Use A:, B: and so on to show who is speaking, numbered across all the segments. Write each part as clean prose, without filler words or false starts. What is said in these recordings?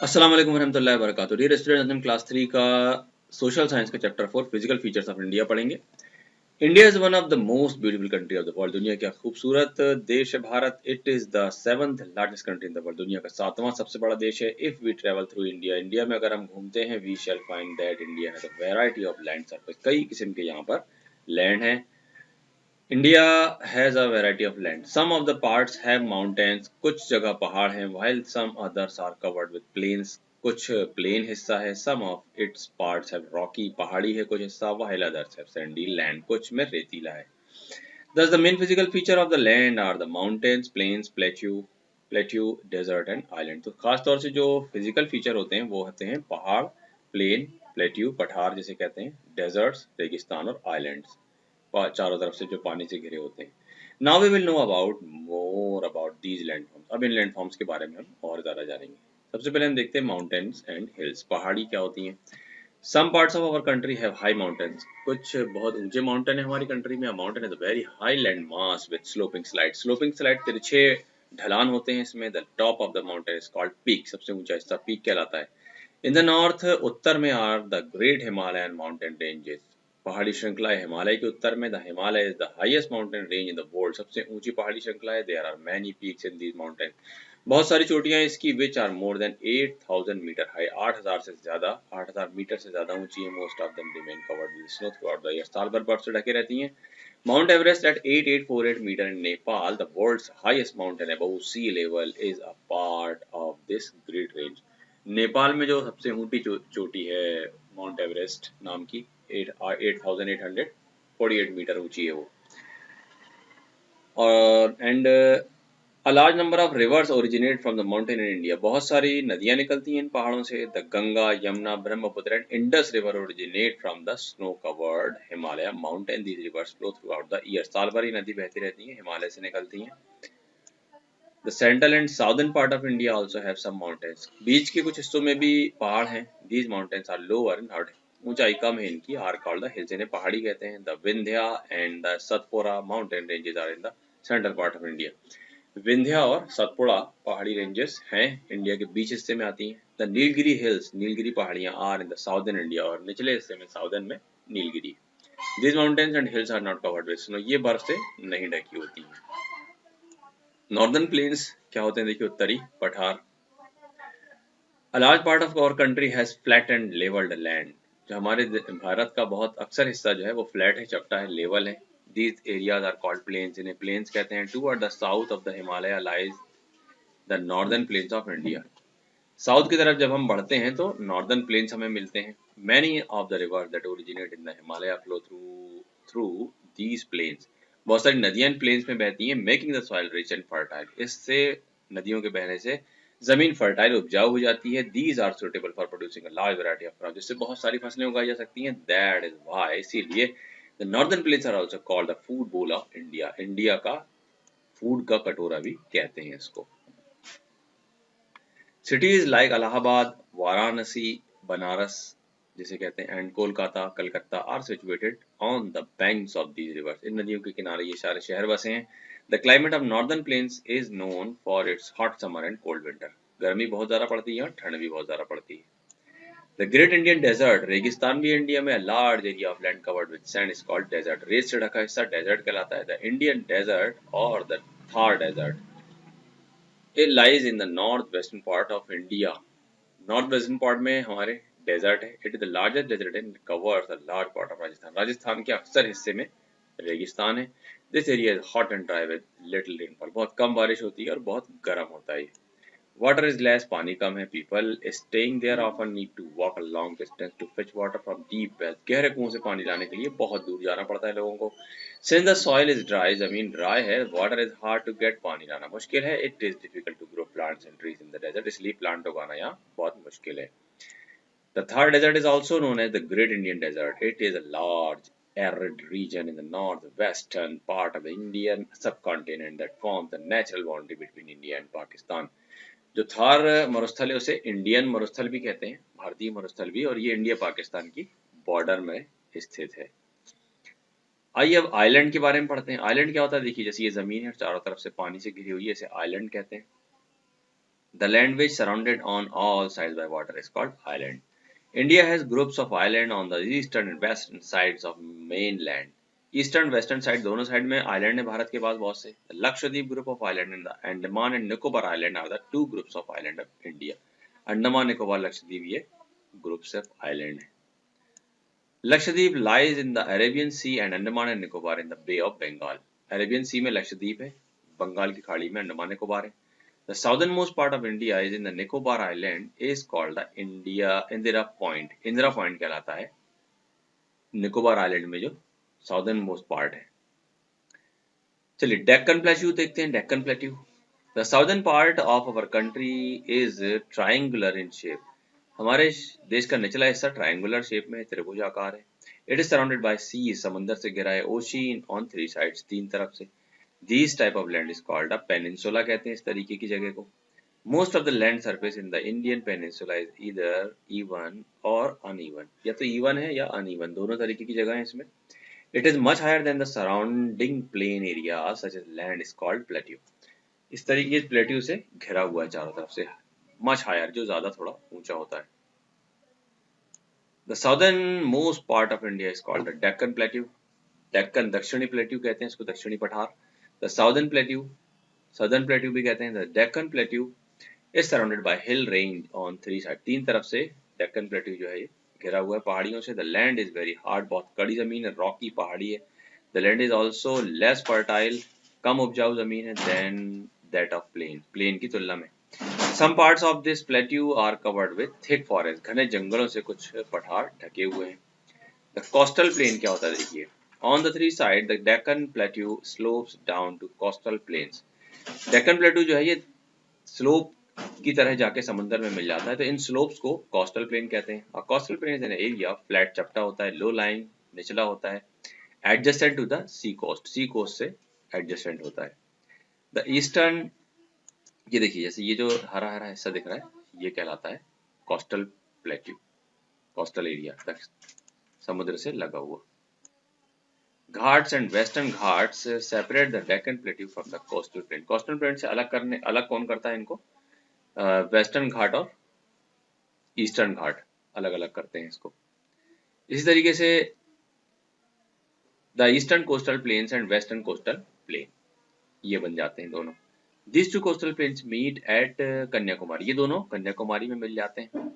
A: अस्सलाम वालेकुम रहमतुल्लाहि व बरकातुहू। डियर स्टूडेंट्स, हम क्लास 3 का सोशल साइंस का chapter 4 physical features of India पढ़ेंगे। India is one of the most beautiful country of the world. दुनिया का खूबसूरत देश है भारत। It is the seventh largest country in the world. दुनिया का सातवां सबसे बड़ा देश है। If we travel through India, India में अगर हम घूमते हैं, we shall find that India has a variety of land surface. कई किस्म के यहाँ पर लैंड है। India has a variety of land. Some of the parts have mountains, कुछ जगह पहाड़ हैं, while some others are covered with plains, कुछ प्लेन हिस्सा है। Some of its parts have rocky, पहाड़ी है कुछ हिस्सा, while others have sandy land, कुछ में रेतीला है। Thus the main physical feature of the land are the mountains, plains, plateau, desert and island। तो खास तौर से जो फिजिकल फीचर होते हैं वो होते हैं पहाड़, प्लेन, प्लेट्यू पठार जिसे कहते हैं, डेजर्ट्स रेगिस्तान और आइलैंड्स चारों तरफ से जो पानी से घिरे होते हैं। Now we will know about more about these land forms. अब इन लैंड फॉर्म्स के बारे में हम और ज़्यादा जानेंगे। सबसे पहले हम देखते हैं माउंटेन्स एंड हिल्स। पहाड़ी क्या होती हैं? Some parts of our country have high mountains, कुछ बहुत ऊंचे माउंटेन है हमारी कंट्री में। Mountain is a very high land mass with sloping slide. Sloping slide तिरछे ढलान होते हैं इसमें। The top of the mountain is called peak, सबसे ऊंचा हिस्सा पीक कहलाता है। इन द नॉर्थ, उत्तर में are the great Himalayan mountain ranges, पहाड़ी श्रृंखला है हिमालय के उत्तर में। The Himalaya is the highest mountain range in the world, सबसे ऊंची पहाड़ी श्रृंखला है। There are many peaks in these mountain, बहुत सारी चोटियां इसकी, which are more than 8000 metre high, 8000 से ज्यादा, 8000 मीटर से ज्यादा ऊंची है। Most of them remain covered with snow throughout the year, साल भर बर्फ से ढके रहती हैं। Mount Everest at 8848 metre in Nepal, the world's highest mountain above sea level, is a part of this great range. Nepal में जो सबसे ऊंची चोटी है माउंट एवरेस्ट नाम की, 8848 मीटर ऊंची है वो। और and a large number of reverse originate from the mountain in India, बहुत सारी नदियां निकलती हैं इन पहाड़ों से। The Ganga, Yamuna, Brahmaputra and Indus river originate from the snow covered Himalaya mountain. These rivers flow through out the year, साल भर ही नदी बहती रहती है, हिमालय से निकलती हैं। The central and southern part of India also have some mountains, बीच के कुछ हिस्सों में भी पहाड़ हैं। These mountains are lower, not, ऊंचाई कम है इनकी, आर कॉल्ड द हिल्स, इन्हें पहाड़ी कहते हैं। The Vindhya and the Satpura mountain ranges are in the central part of India. Vindhya और सतपुड़ा पहाड़ी रेंजेस हैं, इंडिया के बीच हिस्से में आती हैं। द नीलगिरी हिल्स, नीलगिरी पहाड़ियां, are in the southern India, और निचले हिस्से में साउदर्न में Nilgiri. These mountains and hills are not covered with snow, ये बर्फ से नहीं ढकी होती हैं। नॉर्दर्न प्लेन्स क्या होते हैं? देखिए, उत्तरी पठार। A large part of our country has flat and leveled land, जो हमारे भारत का बहुत अक्सर हिस्सा जो है वो फ्लैट है, चपटा है, लेवल है। These areas are called plains, इन्हें plains कहते हैं। Toward the south of the Himalaya lies the northern plains of India। South की तरफ जब हम बढ़ते हैं तो नॉर्दर्न प्लेन्स हमें मिलते हैं। Many of the rivers that originate in the Himalaya flow through these plains, बहुत सारी नदियां प्लेन्स में बहती हैं। Making the soil rich and fertile, इससे नदियों के बहने से जमीन फर्टाइल, उपजाऊ हो जाती है। These are suitable for producing a large variety of crops, जिससे बहुत सारी फसलें उगाई जा सकती हैं। That is why, इसीलिए the northern plains are also called the food bowl of India, India का फूड का कटोरा भी कहते हैं इसको। Cities like इलाहाबाद, वाराणसी, बनारस जिसे कहते हैं, and Kolkata, Calcutta are situated on the banks of these rivers, इन नदियों के किनारे ये सारे शहर बसे हैं। The climate of northern plains is known for its hot summer and cold winter, गर्मी बहुत ज्यादा पड़ती है और ठंड भी बहुत ज्यादा पड़ती है। द ग्रेट इंडियन डेजर्ट, रेगिस्तान भी इंडिया में, large area of land covered with sand is called desert, रेत से ढका हिस्सा डेजर्ट कहलाता है। द इंडियन डेजर्ट और the Thar desert, it lies in the northwestern part of India। North western part में हमारे डेजर्ट है। It is the largest desert and covers a large part of Rajasthan, Rajasthan के अक्सर हिस्से में रेगिस्तान है। This area is hot and dry with little rainfall, बहुत कम बारिश होती है और बहुत गर्म होता है। वाटर इज लेस, पानी कम है। People staying there often need to walk a long distance to fetch water from deep wells, गहरे कुओं से पानी लाने के लिए बहुत दूर जाना पड़ता है लोगों को। Since the soil is dry, जमीन ड्राई है, water is hard to get, पानी लाना मुश्किल है। It is difficult to grow plants and trees in the desert, इसलिए प्लांट उगाना यहाँ बहुत मुश्किल है। The Thar Desert is also known as the Great Indian Desert. It is a large arid region in the northwestern part of the Indian subcontinent that forms the natural boundary between India and Pakistan। जो थार मरुस्थल है उसे Indian मरुस्थल भी कहते हैं, भारतीय मरुस्थल भी, और ये इंडिया पाकिस्तान की बॉर्डर में स्थित है। आइए अब आइलैंड के बारे में पढ़ते हैं। आइलैंड क्या होता है? देखिए, जैसे ये जमीन है चारों तरफ से पानी से घिरी हुई है, इसे आइलैंड कहते हैं। The land which surrounded on all sides by water is called island. India has groups of island on the eastern and western sides of mainland. Eastern western side दोनों साइड में आइलैंड है भारत के पास बहुत से. Lakshadweep group of island and the Andaman and Nicobar island are the two groups of island of India. Andaman Nicobar Lakshadweep ये groups of island है. Lakshadweep lies in the Arabian Sea and Andaman and Nicobar in the bay of Bengal. Arabian Sea में लक्षद्वीप है, बंगाल की खाड़ी में अंडमान निकोबार है. The southernmost part of India is in the Nicobar Island is called the Indira Point. Indira point कहलाता है Nicobar island में जो साउदर्न मोस्ट पार्ट है. चलिए डेक्कन प्लेट्यू देखते हैं. Deccan plateau, the southern part of our country is triangular in shape. हमारे देश का निचला हिस्सा ट्रायंगुलर शेप में त्रिभुजाकार है. इट इज सराउंडेड बाय सी, समंदर से घिरा है. ओशियन ऑन थ्री साइड्स, तीन तरफ से. These type of land is called a peninsula कहते हैं इस तरीके की जगह को. Most of the land surface in the Indian peninsula is either even or uneven. या तो even है या uneven, दोनों तरीके की जगह है इसमें. It is much higher than the surrounding plain area such as land is called plateau. इस तरीके के plateau से घिरा हुआ है चारों तरफ से. Much higher, जो ज्यादा थोड़ा ऊंचा होता है. The southernmost part of India is called the Deccan Plateau. Deccan दक्षिणी प्लेट्यू कहते हैं इसको, दक्षिणी पठार. The southern plateau, southern plateau भी कहते हैं. The Deccan plateau is surrounded by hill range on three side. तीन तरफ से डेक्कन प्लेट्यू जो है ये घिरा हुआ है पहाड़ियों से. The land is very hard, बहुत कड़ी जमीन है, रॉकी पहाड़ी है. The land is also less fertile, कम उपजाऊ जमीन है then that of plain, plain की तुलना में. Some parts of this plateau are covered with thick forest. घने जंगलों से कुछ पठार ढके हुए हैं. द कोस्टल प्लेन क्या होता है देखिए. On the three sides, the Deccan Plateau slopes down to coastal plains. Deccan Plateau जो है ये स्लोप की तरह जाके समुद्र में मिल जाता है, तो इन स्लोप्स को कोस्टल प्लेन कहते हैं. और coastal plain is an area flat, चपटा होता है, लो लाइंग, निचला होता है, adjacent to the sea coast, sea coast से एडजेसेंट होता है. द ईस्टर्न, ये देखिए जैसे ये जो हरा हरा हिस्सा दिख रहा है ये कहलाता है कोस्टल प्लेट्यू, कोस्टल एरिया, समुद्र से लगा हुआ. Ghats and western Ghats separate the Deccan plateau from the coastal plain. Coastal plain से अलग कौन करता है इनको? वेस्टर्न घाट और ईस्टर्न घाट अलग अलग करते हैं इसको. इसी तरीके से the eastern coastal plains and western coastal plain ये बन जाते हैं दोनों. This two coastal plains meet at Kanyakumari. ये दोनों कन्याकुमारी में मिल जाते हैं.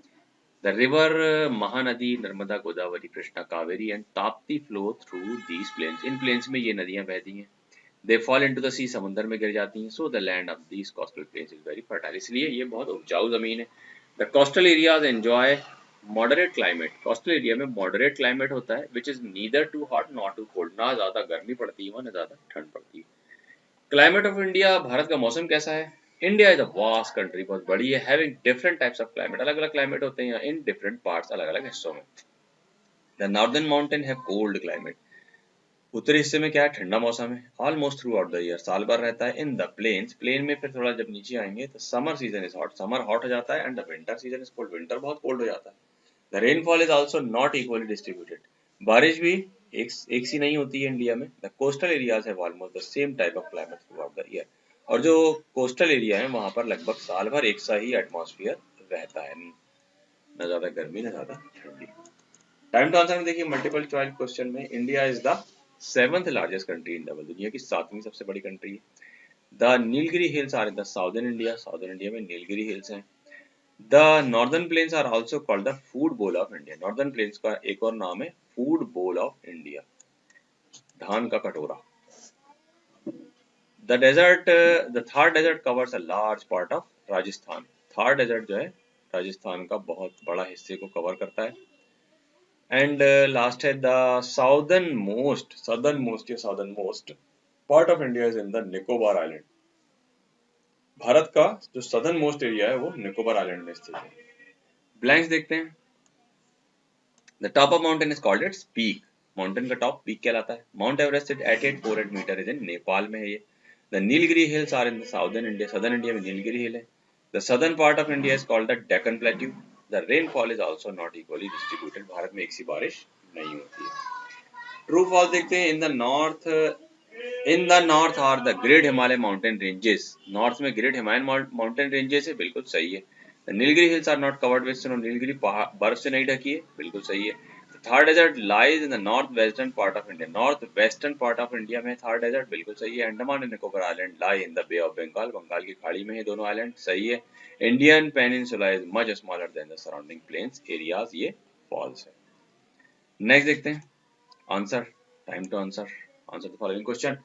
A: The river Mahanadi, Narmada, Godavari, Krishna, Kaveri and Tapti flow through these plains. इन प्लेन्स में ये नदियां बहती हैं. They fall into the sea, समुद्र में गिर जाती हैं. So the land of these coastal plains is very fertile. इसलिए ये बहुत उपजाऊ जमीन है. The coastal areas enjoy moderate climate. coastal area में moderate climate होता है, which is neither too hot nor too cold. ना ज्यादा गर्मी पड़ती है ना ज्यादा ठंड पड़ती है. क्लाइमेट ऑफ इंडिया, भारत का मौसम कैसा है? India is a vast country, बहुत बड़ी है, having different types of climate. अलग अलग क्लाइमेट होते हैं इन डिफरेंट पार्ट्स, अलग अलग हिस्सों में. The northern mountain have cold climate. उत्तरी हिस्से में क्या है? ठंडा मौसम है. Almost through out the year, साल भर रहता है. इन द प्लेन्स, प्लेन में फिर थोड़ा जब नीचे आएंगे तो summer season is hot, summer hot हो जाता है. And the winter season is cold, winter बहुत कोल्ड हो जाता है. The rainfall is also not equally distributed. बारिश भी एक सी नहीं होती है इंडिया में. The coastal areas have almost the same type of climate throughout the year. और जो कोस्टल एरिया है वहां पर लगभग साल भर एक सा ही एटमॉस्फेयर रहता है, न ज्यादा गर्मी न ज्यादा ठंडी. टाइम टू आंसर में देखिए मल्टीपल चॉइस क्वेश्चन में, India is the 7th largest country in the world. दुनिया की 7वीं सबसे बड़ी कंट्री है. The Nilgiri hills are in the southern India. Southern India में नीलगिरी हिल्स हैं. The northern plains are also called the food bowl of India. Northern plains का एक और नाम है फूड बोल ऑफ इंडिया, धान का कटोरा. The desert, the Thar desert covers a large part of Rajasthan. Thar desert जो है राजस्थान का बहुत बड़ा हिस्से को कवर करता है. एंड लास्ट है the southern most part of India is in the Nicobar island. Bharat का जो सदर्न मोस्ट एरिया है वो निकोबार आइलैंड में स्थित है. ब्लैंक्स देखते हैं. The top of mountain is called its peak. Mountain का टॉप पीक कहलाता है. Mount Everest 8848 metre is in Nepal में है ये. The Nilgiri hills are in the southern India. Southern India में नीलगिरी हिल है. The southern part of India is called the Deccan Plateau. The rainfall is also not equally distributed. Bharat में एक सी बारिश नहीं होती है. True false देखते हैं. In the north in the north are the great Himalaya mountain ranges, north में great Himalayan mountain ranges है, बिल्कुल सही है। Nilgiri hills are not covered with snow, Nilgiri बर्फ से नहीं ढकी है, बिल्कुल सही है। Thar desert lies in the north western part of India, north western part of India में थार डेजर्ट, बिल्कुल सही है। Andaman and Nicobar island lie in the bay of Bengal, Bengal की खाड़ी में ये दोनों आइलैंड, सही है। Indian peninsula is much smaller than the surrounding plains areas, ये फॉल्स है। नेक्स्ट देखते हैं answer, time to answer, answer the following question.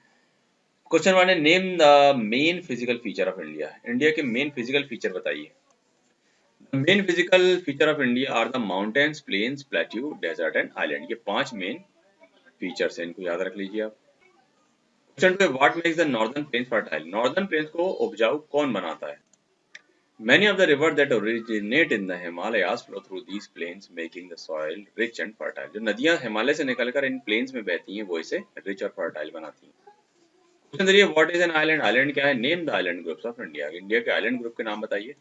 A: Question one है, name the main physical feature of India, India के main physical feature बताइए। The main physical feature of India are the mountains, plains, plateau, desert and island, ये 5 main features हैं, इनको याद रख लीजिए आप। क्वेश्चन टू है, what makes the northern planes fertile, northern plains को उपजाऊ कौन बनाता है। Many of the rivers that originate in the Himalayas flow through these plains, making the soil rich and fertile. जो नदियां हिमालय से निकलकर इन प्लेन्स में बहती हैं, वो इसे रिच और फर्टाइल बनाती हैं। क्वेश्चन थ्री है, what is an island, island क्या है। Name the island groups of India, India के आइलैंड ग्रुप के नाम बताइए।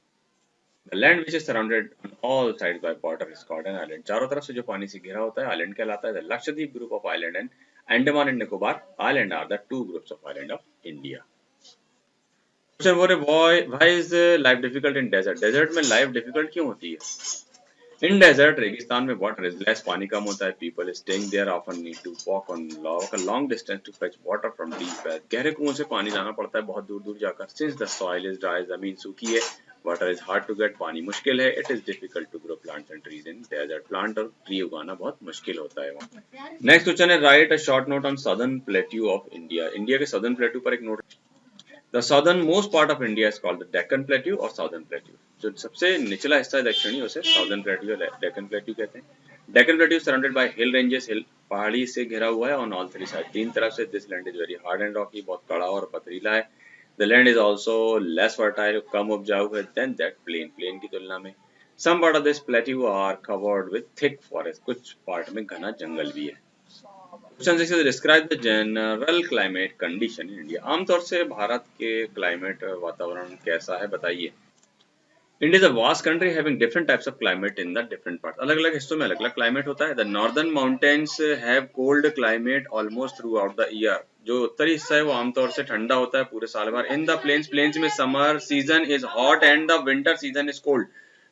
A: The land which is surrounded on all sides by water is called an island, चारों तरफ से जो पानी से घिरा होता है आइलैंड कहलाता है। The Lakshadweep group of island and Andaman and Nicobar island are the two groups of island of India. Question four है, why is life difficult in desert, desert में लाइफ डिफिकल्ट क्यों होती है। इन डेजर्ट, रेगिस्तान में वाटर इज लेस, पानी कम होता है। People staying there often need to walk a long distance to fetch water from deep well, गहरे कुओं से पानी लाना पड़ता है बहुत दूर दूर जाकर। Since the soil is dry, जमीन सूखी है। Water is hard to get, पानी मुश्किल है। It is difficult to grow plants and trees in desert, plant और ट्री उगाना बहुत मुश्किल होता है वहाँ। नेक्स्ट क्वेश्चन है, write a short note on southern plateau of India, India के सदर्न प्लेट्यू पर एक नोट। The southern most part of India is called the Deccan plateau और साउदर्न प्लेट्यू, जो सबसे निचला हिस्सा है दक्षिणी, उसे साउदर्न प्लेट्यू या डेक्कन प्लेट्यू कहते हैं। Deccan plateau surrounded by hill ranges, hill पहाड़ी से घिरा हुआ है, ऑन ऑल थ्री साइड, तीन तरफ से। This land is very hard and rocky, बहुत कड़ा और पथरीला है। The land is also less fertile, कम उपजाऊ है देन दैट प्लेन, प्लेन की तुलना में। Some part of this plateau are covered with thick forest, कुछ पार्ट में घना जंगल भी है। Question six is, describe the general climate condition in India, आमतौर से भारत के क्लाइमेट वातावरण कैसा है बताइए। India is a vast country having different types of climate in the different part, अलग अलग हिस्सों में अलग अलग क्लाइमेट होता है। The northern mountains have cold climate almost through out the year, जो उत्तरी हिस्सा है वो आमतौर से ठंडा होता है पूरे साल भर। इन द प्लेन्स, प्लेन्स में summer season is hot and the winter season is cold,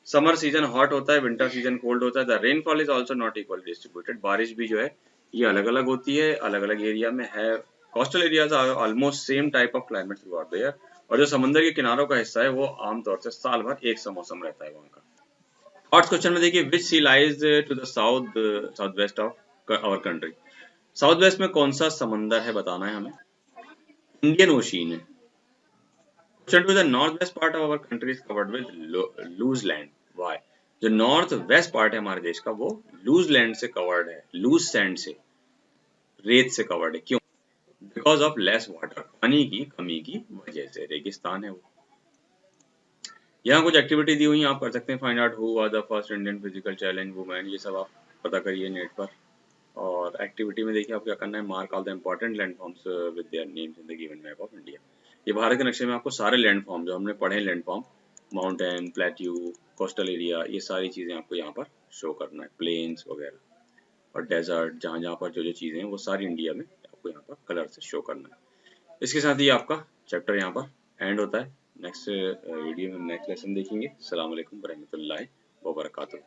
A: summer season hot होता है, विंटर सीजन कोल्ड होता है। The rainfall is also not equal distributed, बारिश भी जो है ये अलग अलग होती है, अलग अलग एरिया में है। Coastal areas are almost same type of climate throughout the year, और जो समुद्र के किनारों का हिस्सा है वो आमतौर से साल भर एक सा मौसम रहता है वहाँ का। फर्स्ट क्वेश्चन में देखिए, which sea lies to the south west of our country, south west में कौन सा समंदर है बताना है हमें। इंडियन ओशियन है। Question two, the north west part of our country is covered with loose land, why, जो नॉर्थ वेस्ट पार्ट है हमारे देश का वो लूज लैंड से कवर्ड है, लूज सैंड से, रेत से कवर्ड है, क्यों। बिकॉज ऑफ लेस वाटर, पानी की कमी की वजह से, रेगिस्तान है वो। यहाँ कुछ एक्टिविटी दी हुई है, आप कर सकते हैं। Find out who was the first Indian physical challenge women, ये सब आप पता करिए नेट पर। और एक्टिविटी में देखिए आप क्या करना है, mark all the important landforms with their names in the given map of India. ये भारत के नक्शे में आपको सारे लैंडफॉर्म जो हमने पढ़े हैं, landform, mountain, plateau, coastal area, ये सारी चीज़ें आपको यहाँ पर शो करना है, प्लेन्स वगैरह और डेजर्ट, जहाँ जहाँ पर जो जो चीज़ें हैं वो सारी इंडिया में आपको यहाँ पर कलर से शो करना है। इसके साथ ही आपका चैप्टर यहाँ पर एंड होता है। नेक्स्ट वीडियो में नेक्स्ट लेसन देखेंगे। अस्सलाम वालेकुम रहमतुल्लाहि व बरकातुहू।